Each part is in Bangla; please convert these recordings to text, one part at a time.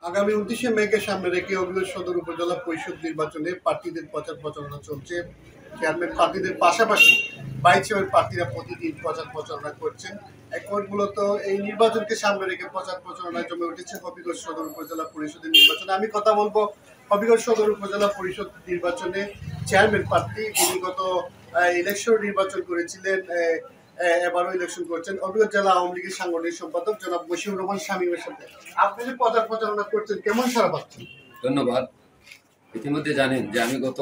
আগামী 29শে মেকে সামনে রেখে হবিগঞ্জ সদর উপজেলা পরিষদ নির্বাচনে প্রার্থীদের প্রচার প্রচারণা চলছে। চেয়ারম্যান প্রার্থীদের পাশাপাশি ভাইস চেয়ারম্যান প্রার্থীরা প্রতিদিন প্রচার প্রচারণা করছেন। এখন মূলত এই নির্বাচনকে সামনে রেখে প্রচার প্রচারণায় জমে উঠেছে হবিগঞ্জ সদর উপজেলা পরিষদের নির্বাচনে। আমি কথা বলবো হবিগঞ্জ সদর উপজেলা পরিষদ নির্বাচনে চেয়ারম্যান প্রার্থী, তিনি গত ইলেকশন নির্বাচন করেছিলেন, এবারও ইলেকশন করছেন, হবিগঞ্জ জেলা আওয়ামী লীগের সাংগঠনিক সম্পাদক জনাব মশিউর রহমান শামীমের সাথে। আপনি যে প্রচার প্রচারণা করছেন, কেমন সারা পাচ্ছেন? ধন্যবাদ। ইতিমধ্যে জানেন যে আমি গত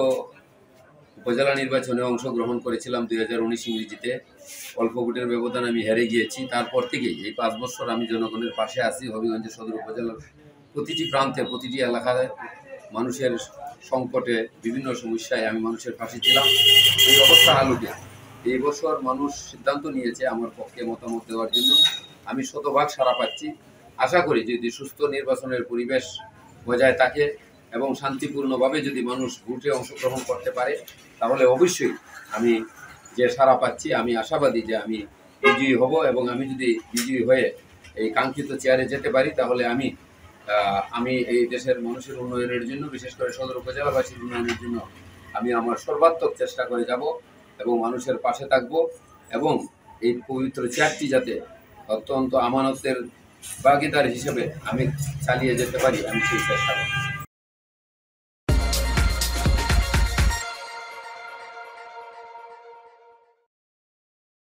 উপজেলা নির্বাচনে অংশগ্রহণ করেছিলাম 2019 ইংরেজিতে। অল্প ভোটের ব্যবধান আমি হেরে গিয়েছি। তারপর থেকেই এই 5 বছর আমি জনগণের পাশে আছি। হবিগঞ্জ সদর উপজেলার প্রতিটি প্রান্তে, প্রতিটি এলাকায় মানুষের সংকটে, বিভিন্ন সমস্যায় আমি মানুষের পাশে ছিলাম। এই অবস্থার আলোকে এই বছর মানুষ সিদ্ধান্ত নিয়েছে আমার পক্ষে মতামত দেওয়ার জন্য। আমি শতভাগ সাড়া পাচ্ছি। আশা করি যদি সুস্থ নির্বাচনের পরিবেশ বজায় থাকে এবং শান্তিপূর্ণভাবে যদি মানুষ ভোটে অংশগ্রহণ করতে পারে, তাহলে অবশ্যই আমি যে সাড়া পাচ্ছি, আমি আশাবাদী যে আমি বিজয়ী হব। এবং আমি যদি বিজয়ী হয়ে এই কাঙ্ক্ষিত চেয়ারে যেতে পারি, তাহলে আমি এই দেশের মানুষের উন্নয়নের জন্য, বিশেষ করে সদর উপজেলাবাসীর উন্নয়নের জন্য আমি আমার সর্বাত্মক চেষ্টা করে যাব এবং মানুষের পাশে থাকব। এবং এই পবিত্র চেয়ারটি যাতে অত্যন্ত আমানতের ভাগিদার হিসেবে আমি চালিয়ে যেতে পারি, আমি সেই চেষ্টা করব।